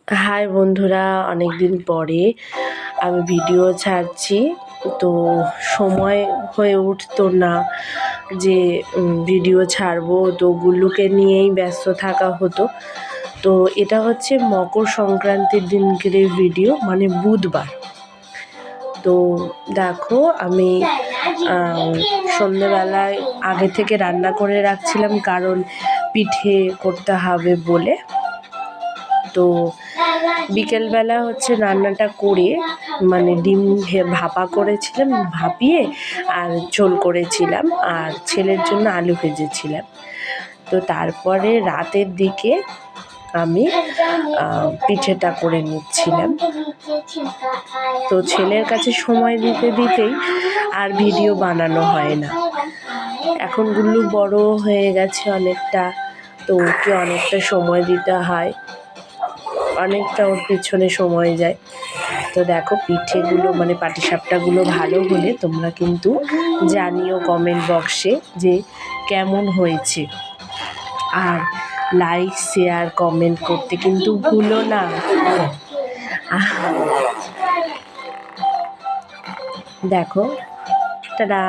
High বন্ধুরা, অনেক দিন পরে আমি ভিডিও ছাড়ছি। তো সময় হয়ে উঠতো না যে ভিডিও ছাড়বো, তো গুল্লুকে নিয়েই ব্যস্ত থাকা হতো। তো এটা হচ্ছে মকর সংক্রান্তির দিনকের ভিডিও, মানে বুধবার। তো দেখো, আমি সন্ধেবেলায় আগে থেকে রান্না করে রাখছিলাম, কারণ পিঠে করতে হবে বলে। তো বিকেলবেলা হচ্ছে রান্নাটা করে, মানে ডিম ভাপা করেছিলাম, ভাপিয়ে আর ঝোল করেছিলাম, আর ছেলের জন্য আলু ভেজেছিলাম। তো তারপরে রাতের দিকে আমি পিঠেটা করে নিচ্ছিলাম। তো ছেলের কাছে সময় দিতে দিতেই আর ভিডিও বানানো হয় না। এখন গুল্লু বড় হয়ে গেছে অনেকটা, তো ওকে অনেকটা সময় দিতে হয়, অনেকটা ওর পিছনে সময় যায়। তো দেখো, পিঠেগুলো মানে পাটিসাপটাগুলো ভালো হলে তোমরা কিন্তু জানিও কমেন্ট বক্সে যে কেমন হয়েছে, আর লাইক শেয়ার কমেন্ট করতে কিন্তু ভুলো না। দেখো, টাটা।